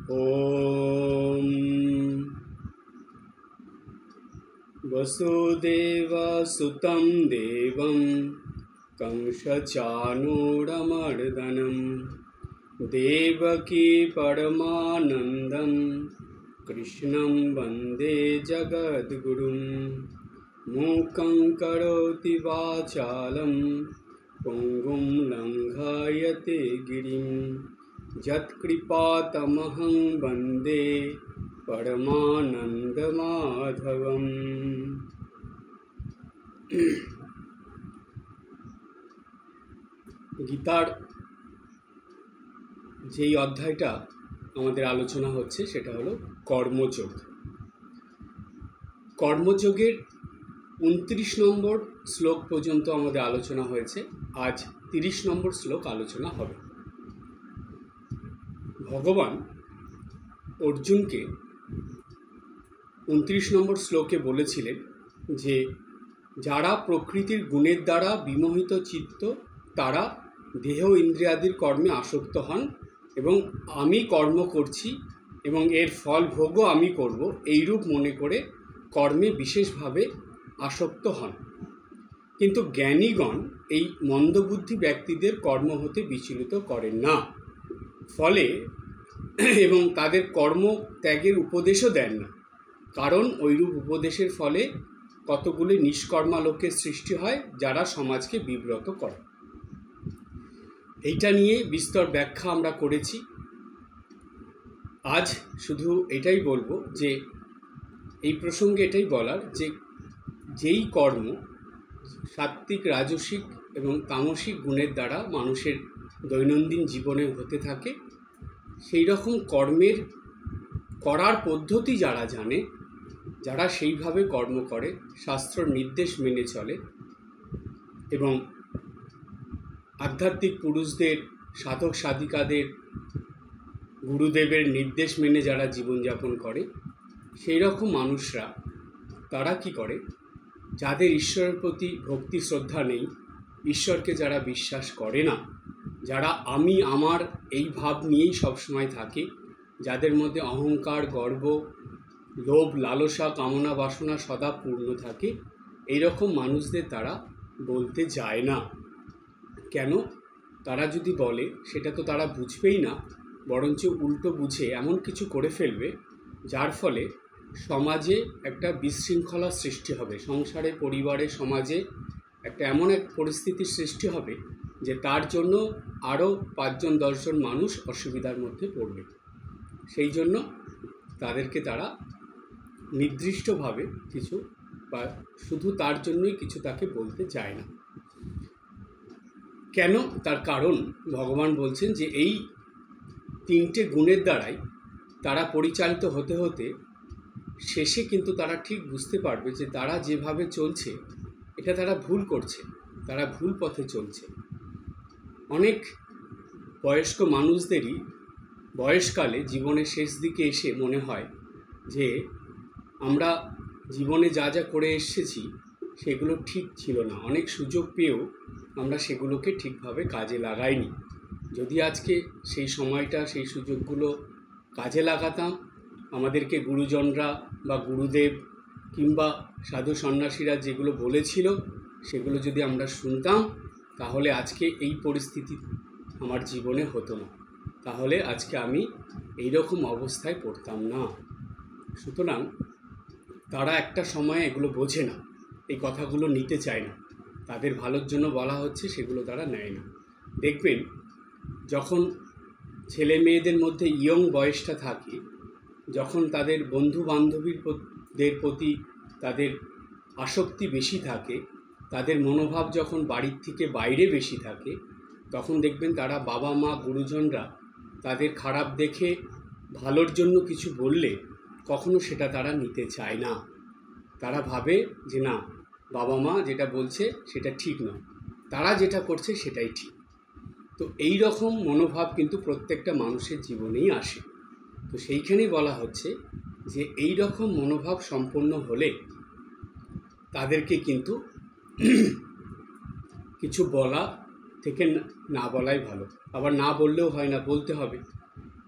ॐ वसुदेवसुतं देवं कंसचाणूरमर्दनं देवकी परमानन्दं कृष्णं वन्दे जगद्गुरुं मूकं करोति वाचालं पुङ्गुं लङ्घयते गिरिं यत्कृपातमहं वन्दे परमानन्दमाधवम्। গীতার যেই অধ্যায়টা আমাদের আলোচনা হচ্ছে সেটা হলো কর্মযোগ। কর্মযোগের 29 নম্বর শ্লোক পর্যন্ত আমাদের আলোচনা হয়েছে। আজ 30 নম্বর শ্লোক আলোচনা হবে। ভগবান অর্জুনকে 29 নম্বর শ্লোকে বলেছিলেন যে যারা প্রকৃতির গুণের দ্বারা বিমোহিত চিত্ত তারা দেহ ইন্দ্রিয়াদির কর্মে আসক্ত হন এবং আমি কর্ম করছি এবং এর ফল ভোগও আমি করব এইরূপ মনে করে কর্মে বিশেষভাবে আসক্ত হন। কিন্তু জ্ঞানীগণ এই মন্দবুদ্ধি ব্যক্তিদের কর্ম হতে বিচলিত করেন না, ফলে এবং তাদের কর্ম ত্যাগের উপদেশও দেন না, কারণ ওইরূপ উপদেশের ফলে কতগুলি নিষ্কর্মা লোকের সৃষ্টি হয় যারা সমাজকে বিব্রত করে। এইটা নিয়ে বিস্তর ব্যাখ্যা আমরা করেছি। আজ শুধু এটাই বলবো যে এই প্রসঙ্গে এটাই বলার যে যেই কর্ম সাত্ত্বিক, রাজসিক এবং তামসিক গুণের দ্বারা মানুষের দৈনন্দিন জীবনে হতে থাকে, সেই রকম কর্মের করার পদ্ধতি যারা জানে, যারা সেইভাবে কর্ম করে, শাস্ত্র নির্দেশ মেনে চলে এবং আধ্যাত্মিক পুরুষদের, সাধক সাধিকাদের, গুরুদেবের নির্দেশ মেনে যারা জীবনযাপন করে, সেই রকম মানুষরা তারা কি করে, যাদের ঈশ্বরের প্রতি ভক্তি শ্রদ্ধা নেই, ঈশ্বরকে যারা বিশ্বাস করে না, যারা আমি আমার এই ভাব নিয়েই সবসময় থাকে, যাদের মধ্যে অহংকার, গর্ব, লোভ, লালসা, কামনা, বাসনা সদা পূর্ণ থাকে, এই রকম মানুষদের তারা বলতে যায় না। কেন? তারা যদি বলে সেটা তো তারা বুঝবেই না, বরঞ্চ উল্টো বুঝে এমন কিছু করে ফেলবে যার ফলে সমাজে একটা বিশৃঙ্খলা সৃষ্টি হবে, সংসারে, পরিবারে, সমাজে একটা এমন এক পরিস্থিতির সৃষ্টি হবে যে তার জন্য আরও 5-10 জন মানুষ অসুবিধার মধ্যে পড়বে। সেই জন্য তাদেরকে তারা নির্দিষ্টভাবে কিছু বা শুধু তার জন্যই কিছু তাকে বলতে যায় না। কেন? তার কারণ ভগবান বলছেন যে এই 3টে গুণের দ্বারাই তারা পরিচালিত হতে হতে শেষে কিন্তু তারা ঠিক বুঝতে পারবে যে তারা যেভাবে চলছে এটা তারা ভুল করছে, তারা ভুল পথে চলছে। অনেক বয়স্ক মানুষদেরই বয়সকালে জীবনের শেষ দিকে এসে মনে হয় যে আমরা জীবনে যা যা করে এসেছি সেগুলো ঠিক ছিল না, অনেক সুযোগ পেয়েও আমরা সেগুলোকে ঠিকভাবে কাজে লাগাইনি। যদি আজকে সেই সময়টা, সেই সুযোগগুলো কাজে লাগাতাম, আমাদেরকে গুরুজনরা বা গুরুদেব কিংবা সাধু সন্ন্যাসীরা যেগুলো বলেছিল সেগুলো যদি আমরা শুনতাম, তাহলে আজকে এই পরিস্থিতি আমার জীবনে হতো না, তাহলে আজকে আমি এই রকম অবস্থায় পড়তাম না। সুতরাং তারা একটা সময়ে এগুলো বোঝে না, এই কথাগুলো নিতে চায় না, তাদের ভালোর জন্য বলা হচ্ছে সেগুলো তারা নেয় না। দেখবেন যখন ছেলে মেয়েদের মধ্যে ইয়ং বয়সটা থাকে, যখন তাদের বন্ধু বান্ধবীদের প্রতি তাদের আসক্তি বেশি থাকে, তাদের মনোভাব যখন বাড়ির থেকে বাইরে বেশি থাকে, তখন দেখবেন তারা বাবা মা, গুরুজনরা তাদের খারাপ দেখে ভালোর জন্য কিছু বললে কখনো সেটা তারা নিতে চায় না। তারা ভাবে যে না, বাবা মা যেটা বলছে সেটা ঠিক নয়, তারা যেটা করছে সেটাই ঠিক। তো এই রকম মনোভাব কিন্তু প্রত্যেকটা মানুষের জীবনেই আসে। তো সেইখানেই বলা হচ্ছে যে এই রকম মনোভাব সম্পন্ন হলে তাদেরকে কিন্তু কিছু বলা থেকে না বলাই ভালো। আবার না বললেও হয় না, বলতে হবে।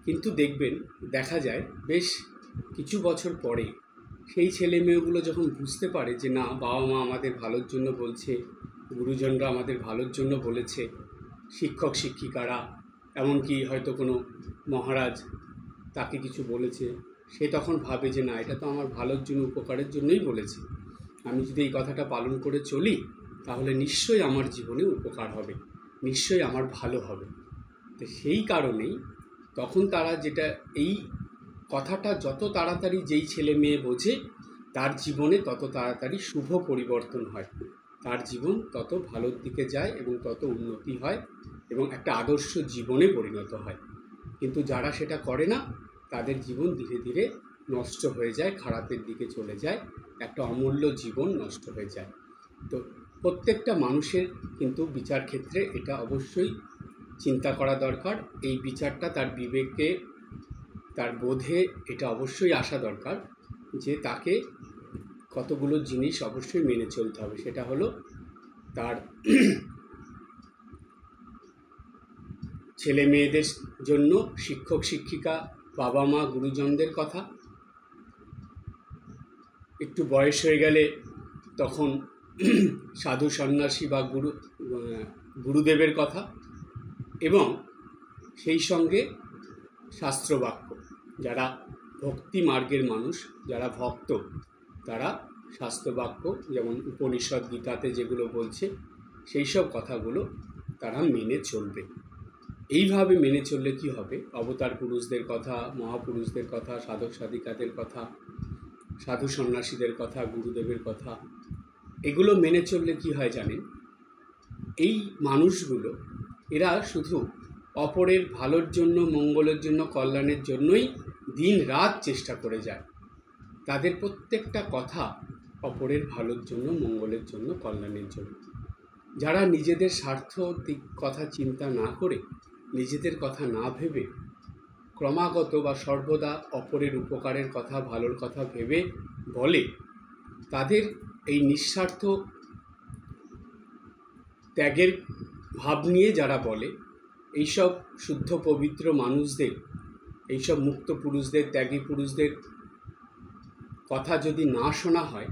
কিন্তু দেখবেন, দেখা যায় বেশ কিছু বছর পরে সেই ছেলে মেয়েগুলো যখন বুঝতে পারে যে না, বাবা মা আমাদের ভালোর জন্য বলছে, গুরুজনরা আমাদের ভালোর জন্য বলেছে, শিক্ষক শিক্ষিকারা, এমনকি হয়তো কোনো মহারাজ তাকে কিছু বলেছে, সে তখন ভাবে যে না, এটা তো আমার ভালোর জন্য, উপকারের জন্যই বলেছে। আমি যদি এই কথাটা পালন করে চলি তাহলে নিশ্চয়ই আমার জীবনে উপকার হবে, নিশ্চয়ই আমার ভালো হবে। তো সেই কারণেই তখন তারা যেটা, এই কথাটা যত তাড়াতাড়ি যেই ছেলে মেয়ে বোঝে, তার জীবনে তত তাড়াতাড়ি শুভ পরিবর্তন হয়, তার জীবন তত ভালোর দিকে যায় এবং তত উন্নতি হয় এবং একটা আদর্শ জীবনে পরিণত হয়। কিন্তু যারা সেটা করে না, তাদের জীবন ধীরে ধীরে নষ্ট হয়ে যায়, খারাপের দিকে চলে যায়, একটা অমূল্য জীবন নষ্ট হয়ে যায়। তো প্রত্যেকটা মানুষের কিন্তু বিচার ক্ষেত্রে এটা অবশ্যই চিন্তা করা দরকার। এই বিচারটা তার বিবেকে, তার বোধে এটা অবশ্যই আসা দরকার যে তাকে কতগুলো জিনিস অবশ্যই মেনে চলতে হবে। সেটা হলো তার ছেলে মেয়েদের জন্য শিক্ষক শিক্ষিকা, বাবা মা, গুরুজনদের কথা, একটু বয়স হয়ে গেলে তখন সাধু সন্ন্যাসী বা গুরুদেবের কথা, এবং সেই সঙ্গে শাস্ত্রবাক্য। যারা ভক্তি মার্গের মানুষ, যারা ভক্ত, তারা শাস্ত্রবাক্য, যেমন উপনিষদ, গীতাতে যেগুলো বলছে, সেই সব কথাগুলো তারা মেনে চলবে। এইভাবে মেনে চললে কি হবে, অবতার পুরুষদের কথা, মহাপুরুষদের কথা, সাধক সাধিকাদের কথা, সাধু সন্ন্যাসীদের কথা, গুরুদেবের কথা, এগুলো মেনে চললে কি হয় জানেন, এই মানুষগুলো এরা শুধু অপরের ভালোর জন্য, মঙ্গলের জন্য, কল্যাণের জন্যই দিন রাত চেষ্টা করে যায়। তাদের প্রত্যেকটা কথা অপরের ভালোর জন্য, মঙ্গলের জন্য, কল্যাণের জন্য। যারা নিজেদের স্বার্থ দিক কথা চিন্তা না করে, নিজেদের কথা না ভেবে ক্রমাগত বা সর্বদা অপরের উপকারের কথা, ভালোর কথা ভেবে বলে, তাদের এই নিঃস্বার্থ ত্যাগের ভাব নিয়ে যারা বলে, এইসব শুদ্ধ পবিত্র মানুষদের, এইসব মুক্ত পুরুষদের, ত্যাগী পুরুষদের কথা যদি না শোনা হয়,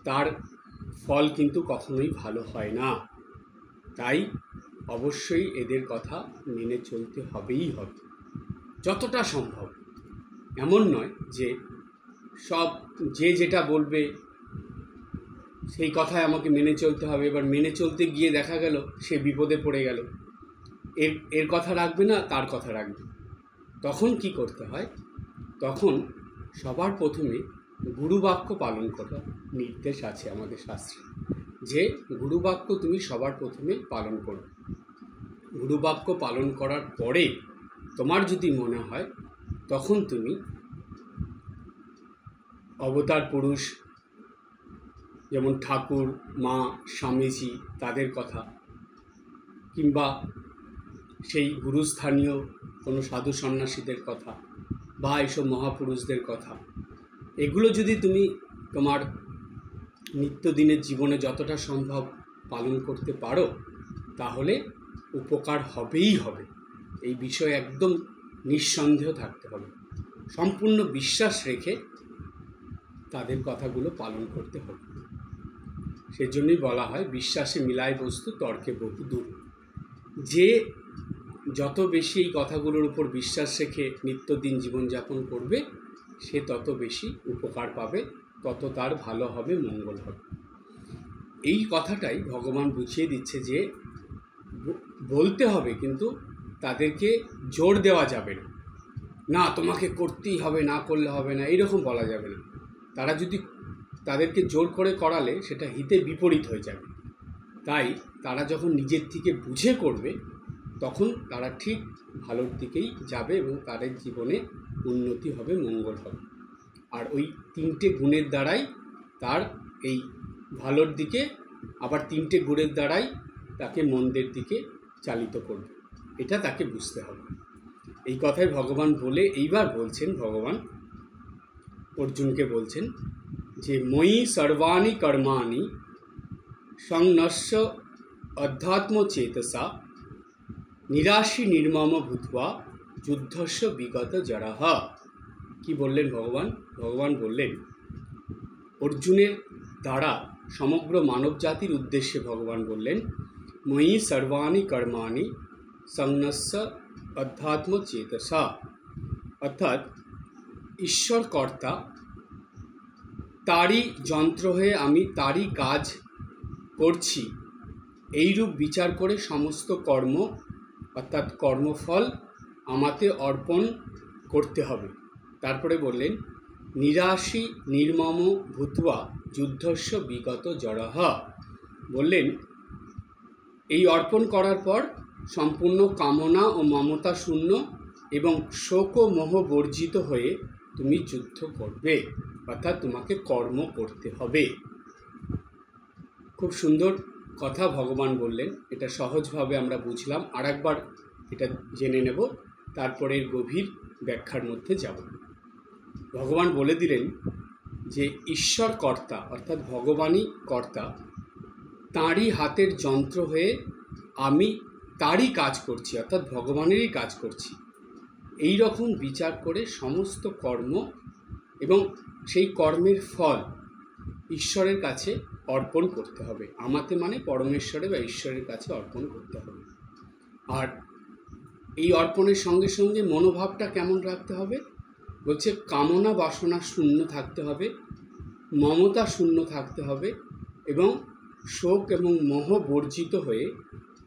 তার ফল কিন্তু কখনোই ভালো হয় না। তাই অবশ্যই এদের কথা মেনে চলতে হবেই হবে, যতটা সম্ভব। এমন নয় যে সব যে যেটা বলবে সেই কথায় আমাকে মেনে চলতে হবে, এবার মেনে চলতে গিয়ে দেখা গেল সে বিপদে পড়ে গেল, এর কথা রাখবে না, তার কথা রাখবে। তখন কি করতে হয়, তখন সবার প্রথমে গুরুবাক্য পালন করার নির্দেশ আছে আমাদের শাস্ত্রে, যে গুরুবাক্য তুমি সবার প্রথমে পালন করো। গুরুবাক্য পালন করার পরে তোমার যদি মনে হয়, তখন তুমি অবতার পুরুষ, যেমন ঠাকুর, মা, স্বামীজি, তাদের কথা, কিংবা সেই গুরুস্থানীয় কোনো সাধু সন্ন্যাসীদের কথা, বা এইসব মহাপুরুষদের কথা, এগুলো যদি তুমি তোমার নিত্যদিনের জীবনে যতটা সম্ভব পালন করতে পারো, তাহলে উপকার হবেই হবে। এই বিষয়ে একদম নিঃসন্দেহ থাকতে হবে, সম্পূর্ণ বিশ্বাস রেখে তাদের কথাগুলো পালন করতে হবে। সেজন্যই বলা হয়, বিশ্বাসে মিলায় বস্তু, তর্কে বহু দূর। যে যত বেশি এই কথাগুলোর উপর বিশ্বাস রেখে নিত্যদিন জীবনযাপন করবে, সে তত বেশি উপকার পাবে, তত তার ভালো হবে, মঙ্গল হবে। এই কথাটাই ভগবান বুঝিয়ে দিচ্ছে যে বলতে হবে, কিন্তু তাদেরকে জোর দেওয়া যাবে না, না তোমাকে করতেই হবে, না করলে হবে না, এইরকম বলা যাবে না। তারা যদি তাদেরকে জোর করে করালে সেটা হিতে বিপরীত হয়ে যাবে। তাই তারা যখন নিজের থেকে বুঝে করবে, তখন তারা ঠিক ভালোর দিকেই যাবে এবং তাদের জীবনে উন্নতি হবে, মঙ্গল হবে। আর ওই তিনটে গুণের দ্বারাই তার এই ভালোর দিকে, আবার তিনটে গুণের দ্বারাই তাকে মন্দের দিকে চালিত করবে, এটা তাকে বুঝতে হবে। এই কথাই ভগবান বলে এইবার বলছেন, ভগবান অর্জুনকে বলছেন যে ময়ি সর্বাণি কর্মাণি সংন্যস্য অধ্যাত্ম চেতসা নিরাশী নির্মম ভূত্বা যুদ্ধস্য বিগত জরাহ। কি বললেন ভগবান? ভগবান বললেন অর্জুনের দ্বারা সমগ্র মানব জাতির উদ্দেশ্যে ভগবান বললেন ময়ি সর্বাণি কর্মাণি সংন্যস্য অধ্যাত্ম চেতসা। অর্থাৎ ঈশ্বর কর্তা, তারই যন্ত্র হয়ে আমি তারই কাজ করছি, এইরূপ বিচার করে সমস্ত কর্ম অর্থাৎ কর্মফল আমাতে অর্পণ করতে হবে। তারপরে বললেন নিরাশী নির্মম ভূত্বা যুদ্ধস্য বিগত জরাহ। বললেন এই অর্পণ করার পর সম্পূর্ণ কামনা ও মমতা শূন্য এবং শোক ও মোহ বর্জিত হয়ে তুমি যুদ্ধ করবে, অর্থাৎ তোমাকে কর্ম করতে হবে। খুব সুন্দর কথা ভগবান বললেন, এটা সহজভাবে আমরা বুঝলাম। আর একবার এটা জেনে নেব, তারপরে গভীর ব্যাখ্যার মধ্যে যাব। ভগবান বলে দিলেন যে ঈশ্বর কর্তা অর্থাৎ ভগবানই কর্তা, তাঁরই হাতের যন্ত্র হয়ে আমি তারই কাজ করছি, অর্থাৎ ভগবানেরই কাজ করছি। এই রকম বিচার করে সমস্ত কর্ম এবং সেই কর্মের ফল ঈশ্বরের কাছে অর্পণ করতে হবে। আমাতে মানে পরমেশ্বরে বা ঈশ্বরের কাছে অর্পণ করতে হবে। আর এই অর্পণের সঙ্গে সঙ্গে মনোভাবটা কেমন রাখতে হবে? বলছে কামনা বাসনা শূন্য থাকতে হবে, মমতা শূন্য থাকতে হবে এবং শোক এবং মোহ বর্জিত হয়ে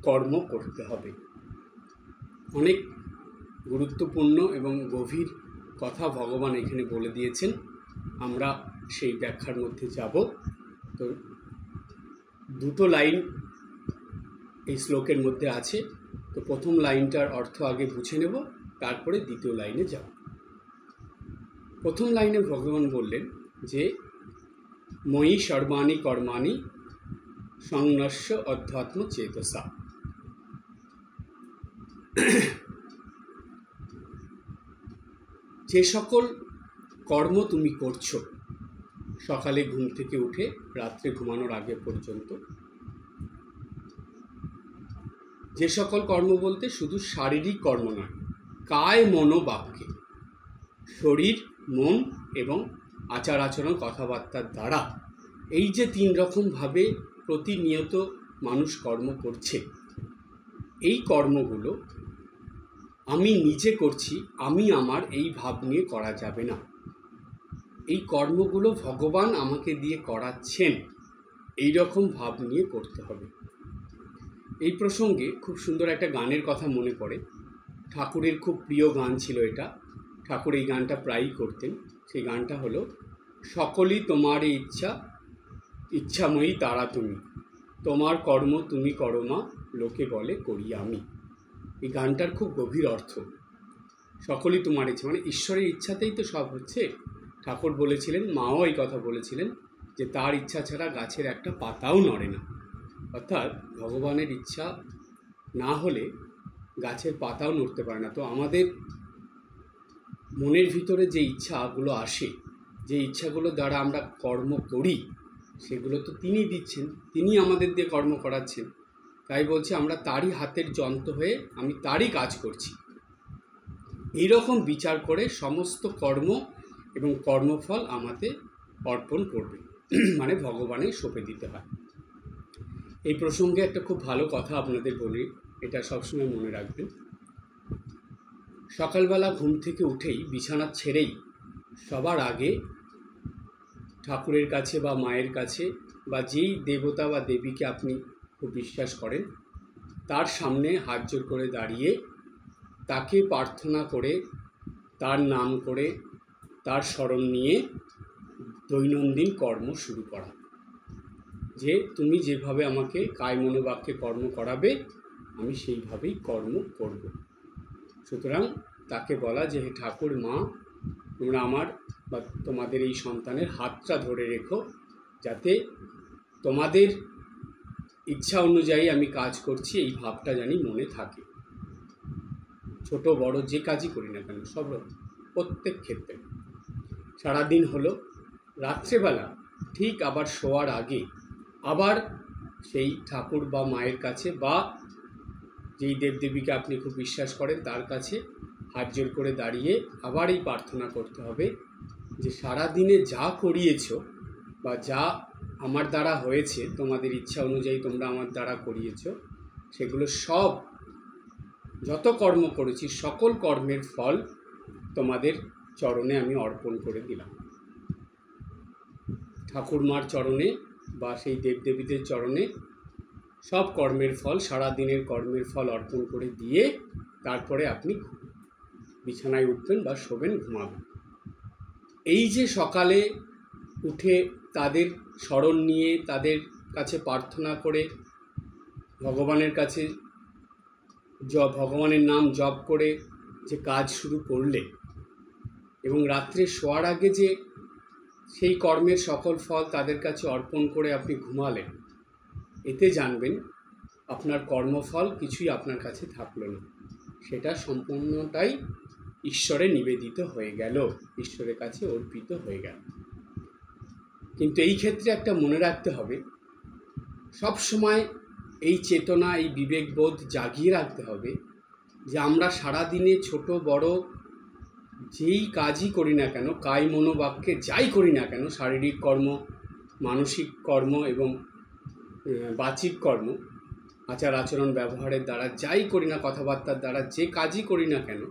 কর্ম করতে হবে। অনেক গুরুত্বপূর্ণ এবং গভীর কথা ভগবান এখানে বলে দিয়েছেন। আমরা সেই ব্যাখ্যার মধ্যে যাব। তো দুটো লাইন এই শ্লোকের মধ্যে আছে। তো প্রথম লাইনটার অর্থ আগে বুঝে নেব, তারপরে দ্বিতীয় লাইনে যাব। প্রথম লাইনে ভগবান বললেন যে ময়ি সর্বাণি কর্মাণি সংন্যস্য অধ্যাত্ম চেতসা। যে সকল কর্ম তুমি করছো সকালে ঘুম থেকে উঠে রাত্রে ঘুমানোর আগে পর্যন্ত, যে সকল কর্ম বলতে শুধু শারীরিক কর্ম নয়, কায় মন বাক্যে, শরীর মন এবং আচার আচরণ কথাবার্তার দ্বারা, এই যে তিন রকমভাবে প্রতিনিয়ত মানুষ কর্ম করছে, এই কর্মগুলো আমি নিজে করছি, আমি আমার এই ভাব নিয়ে করা যাবে না। এই কর্মগুলো ভগবান আমাকে দিয়ে করাচ্ছেন, এই রকম ভাব নিয়ে করতে হবে। এই প্রসঙ্গে খুব সুন্দর একটা গানের কথা মনে পড়ে। ঠাকুরের খুব প্রিয় গান ছিল এটা। ঠাকুর এই গানটা প্রায়ই করতেন। সেই গানটা হলো সকলই তোমারই ইচ্ছা, ইচ্ছাময়ী তারা তুমি, তোমার কর্ম তুমি করো মা, লোকে বলে করি আমি। এই গানটার খুব গভীর অর্থ। সকলই তোমার ইচ্ছা মানে ঈশ্বরের ইচ্ছাতেই তো সব হচ্ছে। ঠাকুর বলেছিলেন, মাও এই কথা বলেছিলেন যে তার ইচ্ছা ছাড়া গাছের একটা পাতাও নড়ে না। অর্থাৎ ভগবানের ইচ্ছা না হলে গাছের পাতাও নড়তে পারে না। তো আমাদের মনের ভিতরে যে ইচ্ছাগুলো আসে, যে ইচ্ছাগুলো দ্বারা আমরা কর্ম করি, সেগুলো তো তিনি দিচ্ছেন, তিনি আমাদের দিয়ে কর্ম করাচ্ছেন। তাই বলছে আমরা তারই হাতের যন্ত্র হয়ে আমি তারই কাজ করছি। এইরকম বিচার করে সমস্ত কর্ম এবং কর্মফল আমাদের অর্পণ করবে, মানে ভগবানের সঁপে দিতে হয়। এই প্রসঙ্গে একটা খুব ভালো কথা আপনাদের বলি, এটা সবসময় মনে রাখবেন। সকালবেলা ঘুম থেকে উঠেই বিছানা ছেড়েই সবার আগে ঠাকুরের কাছে বা মায়ের কাছে বা যেই দেবতা বা দেবীকে আপনি খুব বিশ্বাস করেন তার সামনে হাত জোর করে দাঁড়িয়ে তাকে প্রার্থনা করে, তার নাম করে, তার স্মরণ নিয়ে দৈনন্দিন কর্ম শুরু করা। যে তুমি যেভাবে আমাকে কায় মনোবাক্যে কর্ম করাবে আমি সেইভাবেই কর্ম করব। সুতরাং তাকে বলা যে হে ঠাকুর মা, তোমরা আমার বা তোমাদের এই সন্তানের হাতটা ধরে রেখো, যাতে তোমাদের ইচ্ছা অনুযায়ী আমি কাজ করছি এই ভাবটা জানি মনে থাকে। ছোট বড় যে কাজই করি না কেন, সব প্রত্যেক ক্ষেত্রে। সারাদিন হলো, রাত্রেবেলা ঠিক আবার শোয়ার আগে আবার সেই ঠাকুর বা মায়ের কাছে বা যেই দেবদেবীকে আপনি খুব বিশ্বাস করেন তার কাছে হাত জোর করে দাঁড়িয়ে আবার এই প্রার্থনা করতে হবে যে সারা দিনে যা করিয়েছো বা যা আমার দ্বারা হয়েছে, তোমাদের ইচ্ছা অনুযায়ী তোমরা আমার দ্বারা করিয়েছো, সেগুলো সব, যত কর্ম করেছি সকল কর্মের ফল তোমাদের চরণে আমি অর্পণ করে দিলাম। ঠাকুরমার চরণে বা সেই দেবদেবীদের চরণে সব কর্মের ফল, সারা দিনের কর্মের ফল অর্পণ করে দিয়ে তারপরে আপনি বিছানায় উঠবেন বা শোবেন, ঘুমাবেন। এই যে সকালে উঠে তাদের স্মরণ নিয়ে তাদের কাছে প্রার্থনা করে ভগবানের কাছে ভগবানের নাম জপ করে যে কাজ শুরু করলে এবং রাত্রে শোয়ার আগে যে সেই কর্মের সকল ফল তাদের কাছে অর্পণ করে আপনি ঘুমালেন, এতে জানবেন আপনার কর্মফল কিছুই আপনার কাছে থাকলো না, সেটা সম্পূর্ণটাই ঈশ্বরে নিবেদিত হয়ে গেল, ঈশ্বরের কাছে অর্পিত হয়ে গেল। কিন্তু এই ক্ষেত্রে একটা মনে রাখতে হবে, সব সময় এই চেতনা, এই বিবেকবোধ জাগিয়ে রাখতে হবে যে আমরা সারা দিনে ছোট বড় যেই কাজই করি না কেন, কায় মনোবাক্যে যাই করি না কেন, শারীরিক কর্ম, মানসিক কর্ম এবং বাচিক কর্ম, আচার আচরণ ব্যবহারের দ্বারা যাই করি না, কথাবার্তার দ্বারা যে কাজই করি না কেন,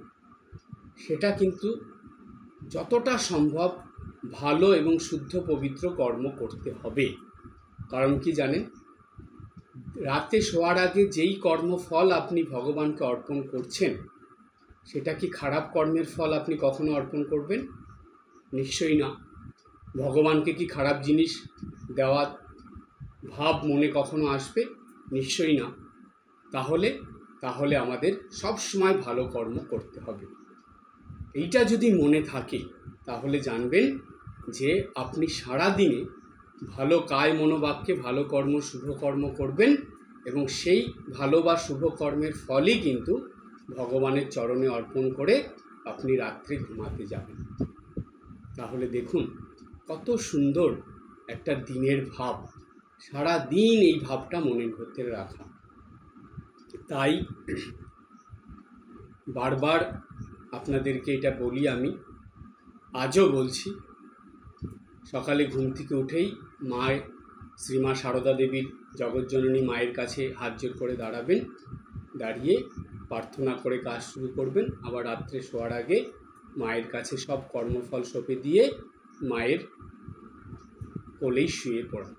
সেটা কিন্তু যতটা সম্ভব ভালো এবং শুদ্ধ পবিত্র কর্ম করতে হবে। কারণ কি জানেন, রাতে শোয়ার আগে যেই কর্মফল আপনি ভগবানকে অর্পণ করছেন, সেটা কি খারাপ কর্মের ফল আপনি কখনো অর্পণ করবেন? নিশ্চয়ই না। ভগবানকে কি খারাপ জিনিস দেওয়া ভাব মনে কখনো আসবে? নিশ্চয়ই না। তাহলে আমাদের সব সময় ভালো কর্ম করতে হবে। এইটা যদি মনে থাকে তাহলে জানবেন যে আপনি সারা দিনে ভালো কায় মনোবাক্যে ভালো কর্ম, শুভ কর্ম করবেন এবং সেই ভালো বা শুভ কর্মের ফলই কিন্তু ভগবানের চরণে অর্পণ করে আপনি রাত্রে ঘুমাতে যাবেন। তাহলে দেখুন কত সুন্দর একটা দিনের ভাব, সারা দিন এই ভাবটা মনের ভেতরে রাখা। তাই বারবার আপনাদেরকে এটা বলি, আমি আজও বলছি, সকালে ঘুম থেকে উঠেই মায়ের, শ্রীমা সারদা দেবীর, জগৎজননী মায়ের কাছে হাত জোর করে দাঁড়াবেন, দাঁড়িয়ে প্রার্থনা করে কাজ শুরু করবেন। আবার রাত্রে শোয়ার আগে মায়ের কাছে সব কর্মফল সঁপে দিয়ে মায়ের কোলেই শুয়ে পড়া।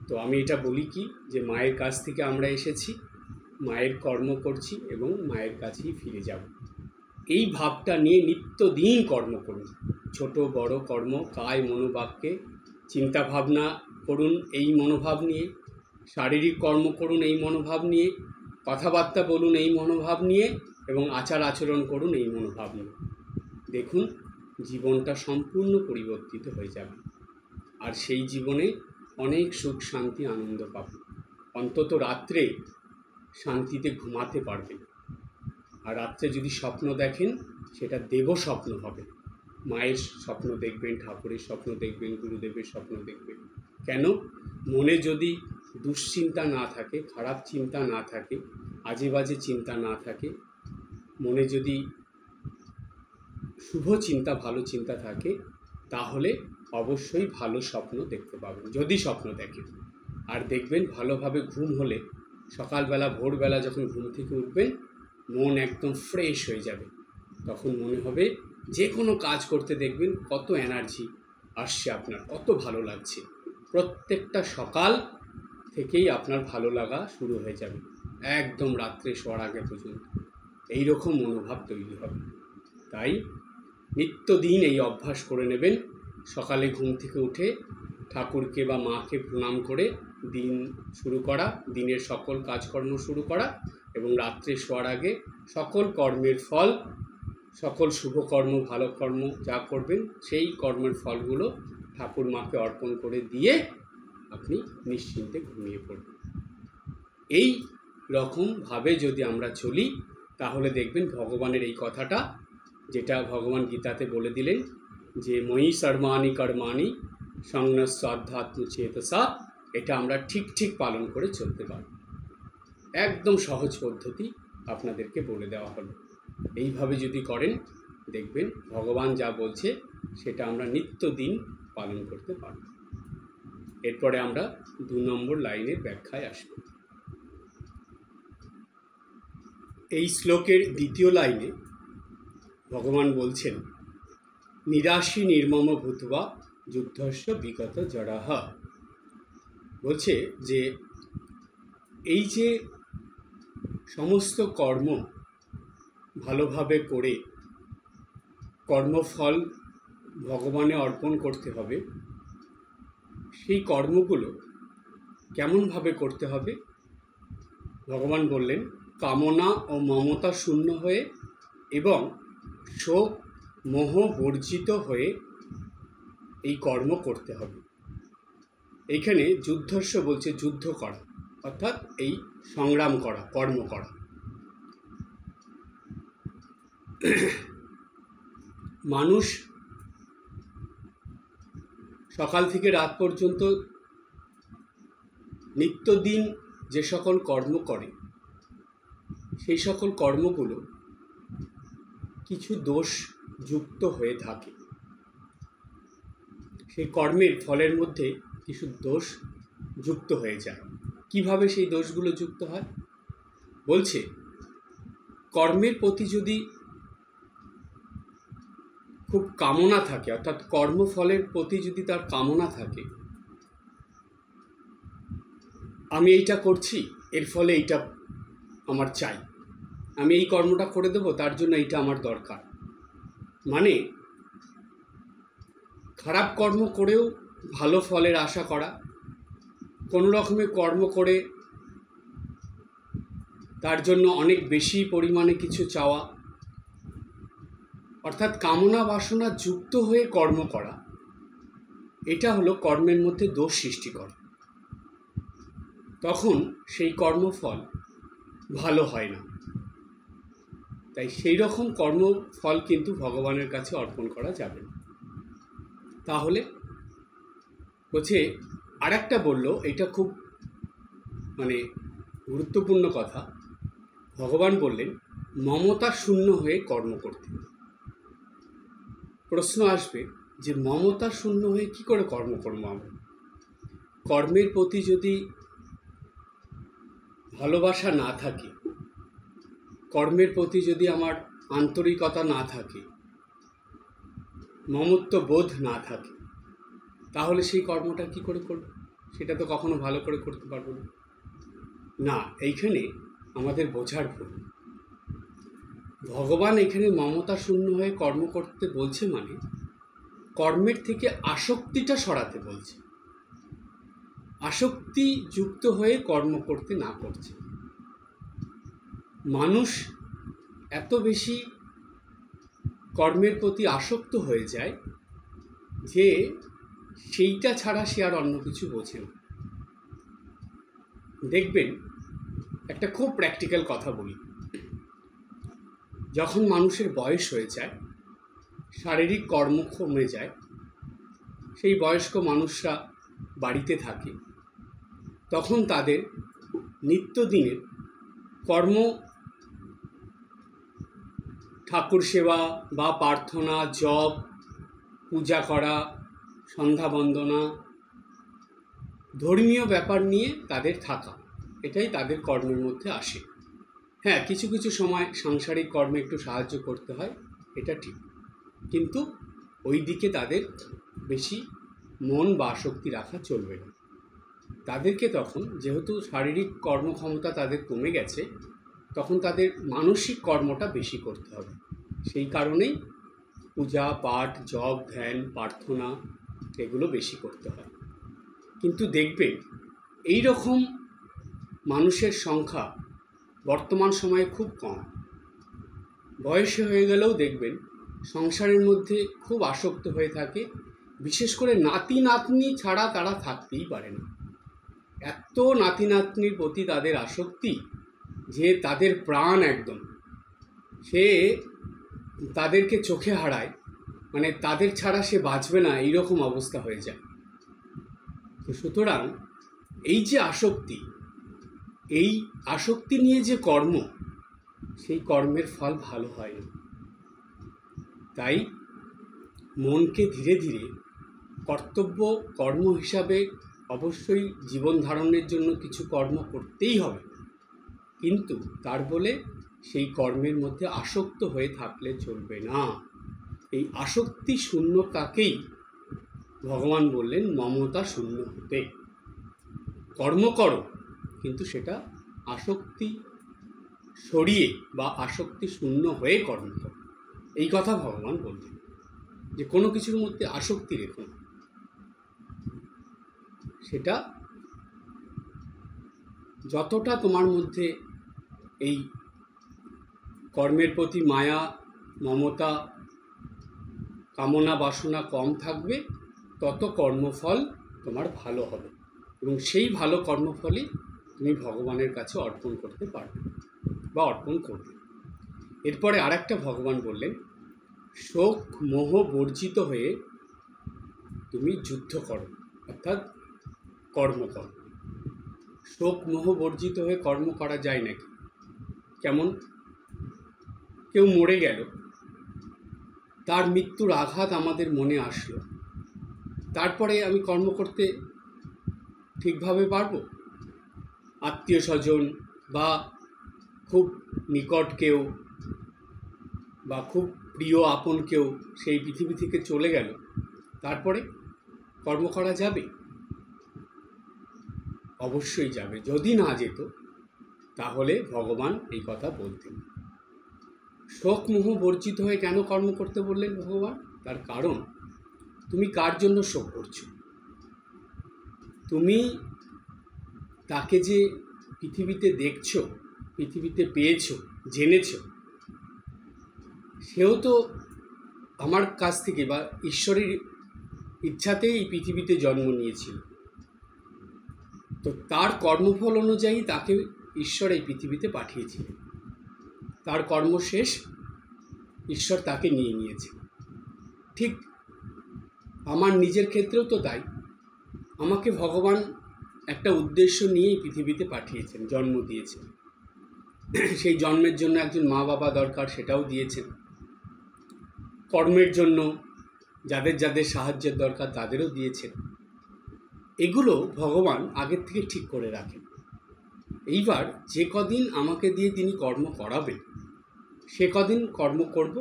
তো আমি এটা বলি কি, যে মায়ের কাছ থেকে আমরা এসেছি, মায়ের কর্ম করছি এবং মায়ের কাছেই ফিরে যাব। এই ভাবটা নিয়ে নিত্যদিন কর্ম করুন। ছোট বড় কর্ম কায় মনোবাক্যে চিন্তা ভাবনা করুন এই মনোভাব নিয়ে, শারীরিক কর্ম করুন এই মনোভাব নিয়ে, কথাবার্তা বলুন এই মনোভাব নিয়ে এবং আচার আচরণ করুন এই মনোভাব নিয়ে। দেখুন জীবনটা সম্পূর্ণ পরিবর্তিত হয়ে যাবে, আর সেই জীবনে অনেক সুখ শান্তি আনন্দ পাবেন। অন্তত রাত্রে শান্তিতে ঘুমাতে পারবেন। আর রাত্রে যদি স্বপ্ন দেখেন সেটা দেব স্বপ্ন হবে। মায়ের স্বপ্ন দেখবেন, ঠাকুরের স্বপ্ন দেখবেন, গুরুদেবের স্বপ্ন দেখবেন। কেন? মনে যদি দুশ্চিন্তা না থাকে, খারাপ চিন্তা না থাকে, আজে বাজে চিন্তা না থাকে, মনে যদি শুভ চিন্তা, ভালো চিন্তা থাকে, তাহলে অবশ্যই ভালো স্বপ্ন দেখতে পাবেন, যদি স্বপ্ন দেখেন। আর দেখবেন ভালোভাবে ঘুম হলে সকালবেলা ভোরবেলা যখন ঘুম থেকে উঠবেন, মন একদম ফ্রেশ হয়ে যাবে। তখন মনে হবে যে কোনো কাজ করতে দেখবেন কত এনার্জি আসছে আপনার, কত ভালো লাগছে। প্রত্যেকটা সকাল থেকেই আপনার ভালো লাগা শুরু হয়ে যাবে, একদম রাত্রে শোয়ার আগে পর্যন্ত এই রকম মনোভাব তৈরি হবে। তাই নিত্যদিন এই অভ্যাস করে নেবেন। সকালে ঘুম থেকে উঠে ঠাকুরকে বা মাকে প্রণাম করে দিন শুরু করা, দিনের সকল কাজকর্ম শুরু করা এবং রাত্রে শোয়ার আগে সকল কর্মের ফল, সকল শুভ কর্ম, ভালো কর্ম যা করবেন সেই কর্মের ফলগুলো ঠাকুর মাকে অর্পণ করে দিয়ে আপনি নিশ্চিন্তে ঘুমিয়ে পড়বেন। এই রকমভাবে যদি আমরা চলি তাহলে দেখবেন ভগবানের এই কথাটা, যেটা ভগবান গীতাতে বলে দিলেন যে ময়ি সর্বাণি কর্মাণি সংন্যস্য আধ্যাত্ম চেতসা, এটা আমরা ঠিক পালন করে চলতে পারব। একদম সহজ পদ্ধতি আপনাদেরকে বলে দেওয়া হলো। এইভাবে যদি করেন দেখবেন ভগবান যা বলছে সেটা আমরা নিত্যদিন পালন করতে পারব। এরপরে আমরা 2 নম্বর লাইনের ব্যাখ্যায় আসব। এই শ্লোকের দ্বিতীয় লাইনে ভগবান বলছেন, নিরাশী নির্মম ভূত্বা যুদ্ধস্য বিগত জড়াহ। বলছে যে এই যে সমস্ত কর্ম ভালোভাবে করে কর্মফল ভগবানে অর্পণ করতে হবে, সেই কর্মগুলো কেমনভাবে করতে হবে? ভগবান বললেন, কামনা ও মমতা শূন্য হয়ে এবং শোক মোহ বর্জিত হয়ে এই কর্ম করতে হবে। এইখানে যুদ্ধস্য বলছে যুদ্ধ করা, অর্থাৎ এই সংগ্রাম করা, কর্ম করা। মানুষ সকাল থেকে রাত পর্যন্ত নিত্যদিন যে সকল কর্ম করে, সেই সকল কর্মগুলো কিছু দোষ যুক্ত হয়ে থাকে। সেই কর্মের ফলের মধ্যে কিছু দোষ যুক্ত হয়ে যায়। কিভাবে সেই দোষগুলো যুক্ত হয়? বলছে, কর্মের প্রতি যদি খুব কামনা থাকে, অর্থাৎ কর্মফলের প্রতি যদি তার কামনা থাকে, আমি এইটা করছি, এর ফলে এইটা আমার চাই, আমি এই কর্মটা করে দেবো, তার জন্য এইটা আমার দরকার। মানে খারাপ কর্ম করেও ভালো ফলের আশা করা, কোনো রকমের কর্ম করে তার জন্য অনেক বেশি পরিমাণে কিছু চাওয়া, অর্থাৎ কামনা বাসনা যুক্ত হয়ে কর্ম করা, এটা হলো কর্মের মধ্যে দোষ সৃষ্টি করে। তখন সেই কর্মফল ভালো হয় না। তাই সেই রকম কর্মফল কিন্তু ভগবানের কাছে অর্পণ করা যাবে না। তাহলে বলছে, আর একটা বললো, এটা খুব গুরুত্বপূর্ণ কথা। ভগবান বললেন, মমতা শূন্য হয়ে কর্ম করতে। প্রশ্ন আসবে যে মমতা শূন্য হয়ে কি করে কর্ম করবো আমরা? কর্মের প্রতি যদি ভালোবাসা না থাকে, কর্মের প্রতি যদি আমার আন্তরিকতা না থাকে, মমত্ব বোধ না থাকে, তাহলে সেই কর্মটা কি করে করব? সেটা তো কখনো ভালো করে করতে পারবো না। না, এইখানে আমাদের বোঝার ভুল। ভগবান এখানে মমতা শূন্য হয়ে কর্ম করতে বলছে, মানে কর্মের থেকে আসক্তিটা সরাতে বলছে। আসক্তি যুক্ত হয়ে কর্ম করতে না করছে। মানুষ এত বেশি কর্মের প্রতি আসক্ত হয়ে যায় যে সেইটা ছাড়া সে আর অন্য কিছু বোঝে না। দেখবেন, একটা খুব প্র্যাকটিক্যাল কথা বলি। যখন মানুষের বয়স হয়ে যায়, শারীরিক কর্ম কমে যায়, সেই বয়স্ক মানুষরা বাড়িতে থাকে, তখন তাদের নিত্যদিনের কর্ম, ঠাকুর সেবা বা প্রার্থনা, জপ, পূজা করা, সন্ধ্যা বন্দনা, ধর্মীয় ব্যাপার নিয়ে তাদের থাকা, এটাই তাদের কর্মের মধ্যে আসে। হ্যাঁ, কিছু কিছু সময় সাংসারিক কর্মে একটু সাহায্য করতে হয়, এটা ঠিক, কিন্তু ওই দিকে তাদের বেশি মন বা আসক্তি রাখা চলবে না। তাদেরকে তখন, যেহেতু শারীরিক কর্মক্ষমতা তাদের কমে গেছে, তখন তাদের মানসিক কর্মটা বেশি করতে হবে। সেই কারণেই পূজা পাঠ, জপ, ধ্যান, প্রার্থনা এগুলো বেশি করতে হয়। কিন্তু দেখবেন, এই রকম মানুষের সংখ্যা বর্তমান সময়ে খুব কম। বয়স হয়ে গেলেও দেখবেন সংসারের মধ্যে খুব আসক্ত হয়ে থাকে। বিশেষ করে নাতি নাতনি ছাড়া তারা থাকতেই পারে না। এত নাতি নাতনির প্রতি তাদের আসক্তি যে তাদের প্রাণ একদম, সে তাদেরকে চোখে হারায়, মানে তাদের ছাড়া সে বাঁচবে না, এইরকম অবস্থা হয়ে যায়। তো সুতরাং এই যে আসক্তি, এই আসক্তি নিয়ে যে কর্ম, সেই কর্মের ফল ভালো হয় না। তাই মনকে ধীরে ধীরে কর্তব্য কর্ম হিসাবে অবশ্যই জীবন ধারণের জন্য কিছু কর্ম করতেই হবে, কিন্তু তার বলে সেই কর্মের মধ্যে আসক্ত হয়ে থাকলে চলবে না। এই আসক্তি শূন্যতাকেই ভগবান বললেন মমতা শূন্য হতে। কর্ম করো, কিন্তু সেটা আসক্তি সরিয়ে বা আসক্তি শূন্য হয়ে কর্ম করো। এই কথা ভগবান বললেন যে কোনো কিছুর মধ্যে আসক্তি রেখো না। সেটা যতটা তোমার মধ্যে এই কর্মের প্রতি মায়া, মমতা, কামনা বাসনা কম থাকবে, তত কর্মফল তোমার ভালো হবে, এবং সেই ভালো কর্মফলই তুমি ভগবানের কাছে অর্পণ করতে পারবে বা অর্পণ করবে। এরপরে আরেকটা ভগবান বললেন, শোক মোহ বর্জিত হয়ে তুমি যুদ্ধ করো, অর্থাৎ কর্ম করো। শোক মোহ বর্জিত হয়ে কর্ম করা যায় নাকি? কেমন? কেউ মরে গেল, তার মৃত্যুর আঘাত আমাদের মনে আসলো, তারপরে আমি কর্ম করতে ঠিকভাবে পারবো? আত্মীয় স্বজন বা খুব নিকট কেউ বা খুব প্রিয় আপন কেউ সেই পৃথিবী থেকে চলে গেল, তারপরে কর্ম করা যাবে? অবশ্যই যাবে। যদি না যেত তাহলে ভগবান এই কথা বলতেন। শোক মোহ বর্জিত হয়ে কেন কর্ম করতে বললেন ভগবান? তার কারণ, তুমি কার জন্য শোক করছো? তুমি তাকে যে পৃথিবীতে দেখছো, পৃথিবীতে পেয়েছো, জেনেছো, সেও তো আমার কাছ থেকে বা ঈশ্বরের ইচ্ছাতেই এই পৃথিবীতে জন্ম নিয়েছিল। তো তার কর্মফল অনুযায়ী তাকে ঈশ্বর এই পৃথিবীতে পাঠিয়েছিলেন। তার কর্ম শেষ, ঈশ্বর তাকে নিয়ে নিয়েছে। ঠিক আমার নিজের ক্ষেত্রেও তো তাই। আমাকে ভগবান একটা উদ্দেশ্য নিয়েই পৃথিবীতে পাঠিয়েছেন, জন্ম দিয়েছেন। সেই জন্মের জন্য একজন মা বাবা দরকার, সেটাও দিয়েছেন। কর্মের জন্য যাদের যাদের সাহায্যের দরকার তাদেরও দিয়েছেন। এগুলো ভগবান আগের থেকে ঠিক করে রাখেন। এইবার যে কদিন আমাকে দিয়ে তিনি কর্ম করাবেন, সে কদিন কর্ম করব।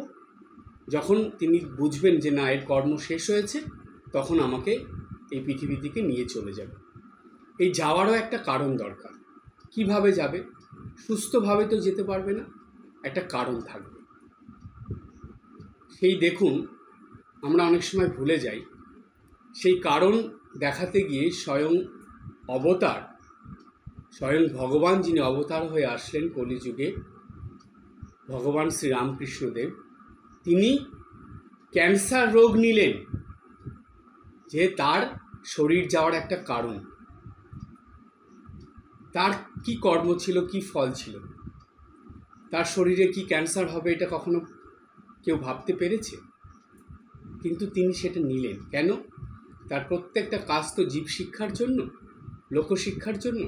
যখন তিনি বুঝবেন যে না, এর কর্ম শেষ হয়েছে, তখন আমাকে এই পৃথিবী থেকে নিয়ে চলে যাবে। এই যাওয়ারও একটা কারণ দরকার। কিভাবে যাবে? সুস্থভাবে তো যেতে পারবে না, একটা কারণ থাকবে। সেই দেখুন, আমরা অনেক সময় ভুলে যাই। সেই কারণ দেখাতে গিয়ে স্বয়ং ভগবান যিনি অবতার হয়ে আসলেন কলিযুগে, ভগবান শ্রীরামকৃষ্ণদেব, তিনি ক্যান্সার রোগ নিলেন, যে তার শরীর যাওয়ার একটা কারণ। তার কি কর্ম ছিল, কি ফল ছিল? তার শরীরে কি ক্যান্সার হবে এটা কখনো কেউ ভাবতে পেরেছে? কিন্তু তিনি সেটা নিলেন কেন? তার প্রত্যেকটা কাজ তো জীব শিক্ষার জন্য, লোকশিক্ষার জন্য।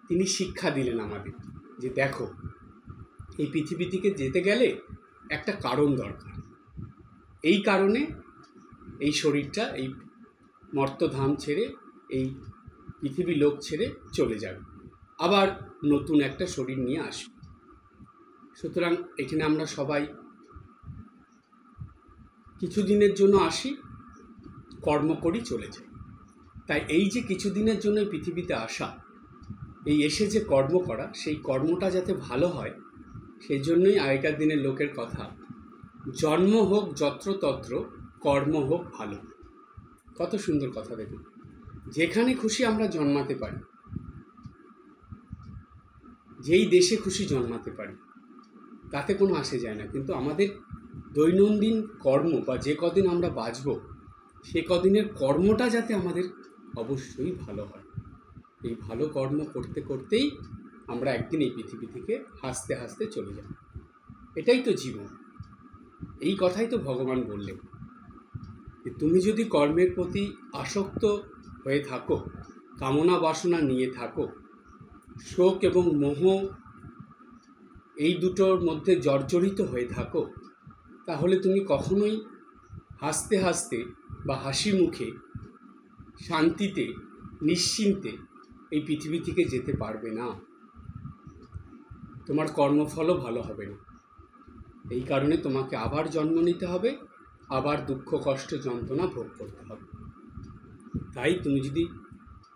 তিনি শিক্ষা দিলেন আমাদের যে দেখো, এই পৃথিবী থেকে যেতে গেলে একটা কারণ দরকার। এই কারণে এই শরীরটা এই মর্তধাম ছেড়ে, এই পৃথিবী লোক ছেড়ে চলে যাবে, আবার নতুন একটা শরীর নিয়ে আসবে। সুতরাং এখানে আমরা সবাই কিছুদিনের জন্য আসি, কর্ম করি, চলে যাই। তাই এই যে কিছুদিনের জন্য পৃথিবীতে আসা, এই এসে যে কর্ম করা, সেই কর্মটা যাতে ভালো হয়, সেই জন্যই আগেকার দিনের লোকের কথা, জন্ম হোক যত্রতত্র, কর্ম হোক ভালো। কত সুন্দর কথা দেখুন। যেখানে খুশি আমরা জন্মাতে পারি, যেই দেশে খুশি জন্মাতে পারি, তাতে কোনো আসে যায় না। কিন্তু আমাদের দৈনন্দিন কর্ম বা যে কদিন আমরা বাঁচব, সে কদিনের কর্মটা যাতে আমাদের অবশ্যই ভালো হয়। এই ভালো কর্ম করতে করতেই আমরা একদিন এই পৃথিবী থেকে হাসতে হাসতে চলে যাব। এটাই তো জীবন। এই কথাই তো ভগবান বললেন যে তুমি যদি কর্মের প্রতি আসক্ত হয়ে থাকো, কামনা বাসনা নিয়ে থাকো, শোক এবং মোহ এই দুটোর মধ্যে জর্জরিত হয়ে থাকো, তাহলে তুমি কখনোই হাসতে হাসতে বা হাসি মুখে শান্তিতে নিশ্চিন্তে এই পৃথিবী থেকে যেতে পারবে না। তোমার কর্মফলও ভালো হবে না। এই কারণে তোমাকে আবার জন্ম নিতে হবে, আবার দুঃখ কষ্ট যন্ত্রণা ভোগ করতে হবে। তাই তুমি যদি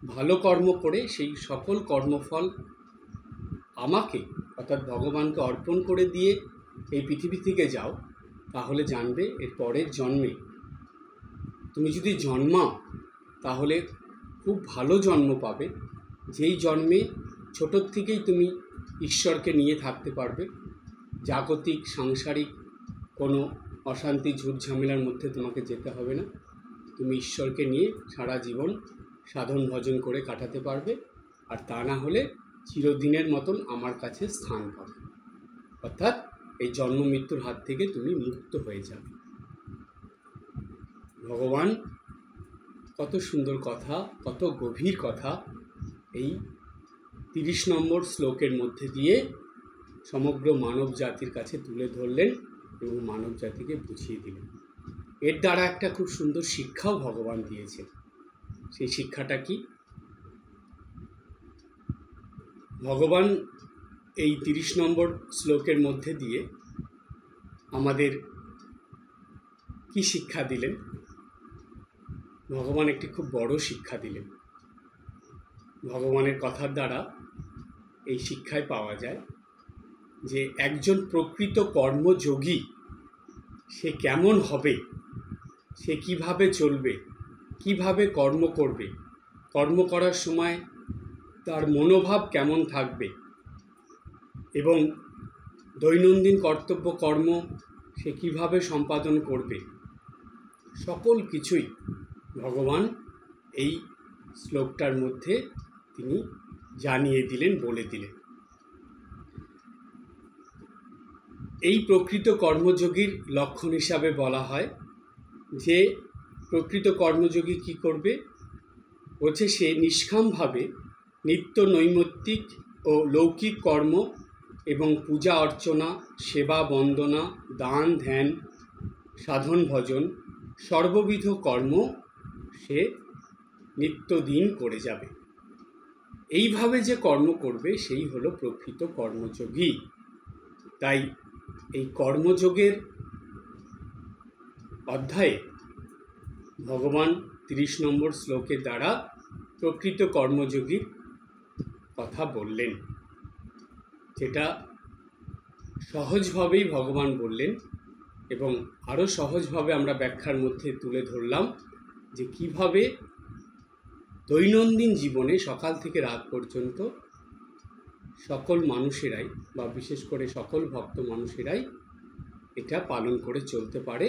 ভালো কর্ম করে সেই সকল কর্মফল আমাকে অর্থাৎ ভগবানকে অর্পণ করে দিয়ে এই পৃথিবী থেকে যাও, তাহলে জানবে এর পরের জন্মে তুমি যদি জন্মাও তাহলে খুব ভালো জন্ম পাবে, যেই জন্মে ছোটোর থেকেই তুমি ঈশ্বরকে নিয়ে থাকতে পারবে। জাগতিক সাংসারিক কোনো অশান্তি ঝুট ঝামেলার মধ্যে তোমাকে যেতে হবে না। তুমি ঈশ্বরকে নিয়ে সারা জীবন সাধন ভজন করে কাটাতে পারবে, আর তা না হলে চিরদিনের মতন আমার কাছে স্থান পাবে, অর্থাৎ এই জন্ম মৃত্যুর হাত থেকে তুমি মুক্ত হয়ে যাবে। ভগবান কত সুন্দর কথা, কত গভীর কথা এই 30 নম্বর শ্লোকের মধ্যে দিয়ে সমগ্র মানব জাতির কাছে তুলে ধরলেন এবং মানব জাতিকে বুঝিয়ে দিলেন। এর দ্বারা একটা খুব সুন্দর শিক্ষাও ভগবান দিয়েছেন। সেই শিক্ষাটা কি? ভগবান এই 30 নম্বর শ্লোকের মধ্যে দিয়ে আমাদের কি শিক্ষা দিলেন? ভগবান একটি খুব বড় শিক্ষা দিলেন। ভগবানের কথার দ্বারা এই শিক্ষায় পাওয়া যায় যে একজন প্রকৃত কর্মযোগী সে কেমন হবে, সে কিভাবে চলবে, কিভাবে কর্ম করবে, কর্ম করার সময় তার মনোভাব কেমন থাকবে এবং দৈনন্দিন কর্তব্য কর্ম সে কিভাবে সম্পাদন করবে, সকল কিছুই ভগবান এই শ্লোকটার মধ্যে তিনি জানিয়ে দিলেন, বলে দিলেন। এই প্রকৃত কর্মযোগীর লক্ষণ হিসাবে বলা হয় যে প্রকৃত কর্মযোগী কি করবে, বলছে সে নিষ্কামভাবে নিত্য নৈমিত্তিক ও লৌকিক কর্ম এবং পূজা অর্চনা, সেবা বন্দনা, দান ধ্যান, সাধন ভজন সর্ববিধ কর্ম সে নিত্যদিন করে যাবে। এইভাবে যে কর্ম করবে সেই হলো প্রকৃত কর্মযোগী। তাই এই কর্মযোগের অধ্যায়ে ভগবান 30 নম্বর শ্লোকের দ্বারা প্রকৃত কর্মযোগীর কথা বললেন, যেটা সহজভাবেই ভগবান বললেন এবং আরও সহজভাবে আমরা ব্যাখ্যার মধ্যে তুলে ধরলাম যে কিভাবে দৈনন্দিন জীবনে সকাল থেকে রাত পর্যন্ত সকল মানুষেরাই বা বিশেষ করে সকল ভক্ত মানুষেরাই এটা পালন করে চলতে পারে,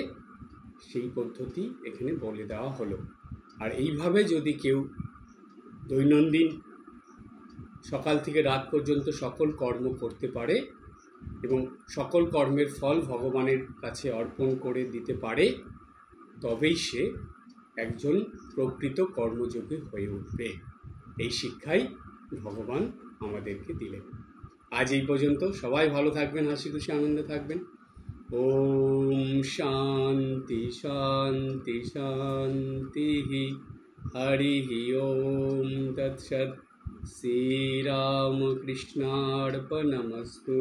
সেই পদ্ধতি এখানে বলে দেওয়া হলো। আর এইভাবে যদি কেউ দৈনন্দিন সকাল থেকে রাত পর্যন্ত সকল কর্ম করতে পারে এবং সকল কর্মের ফল ভগবানের কাছে অর্পণ করে দিতে পারে, তবেই সে একজন প্রকৃত কর্মযোগী হয়ে উঠবে। এই শিক্ষাই ভগবান আমাদেরকে দিলেন। আজ এই পর্যন্ত। সবাই ভালো থাকবেন, হাসি খুশি আনন্দে থাকবেন। ওম শান্তি শান্তি শান্তি। হরি ওম তৎসৎ। শ্রীরামকৃষ্ণার্পণমস্তু।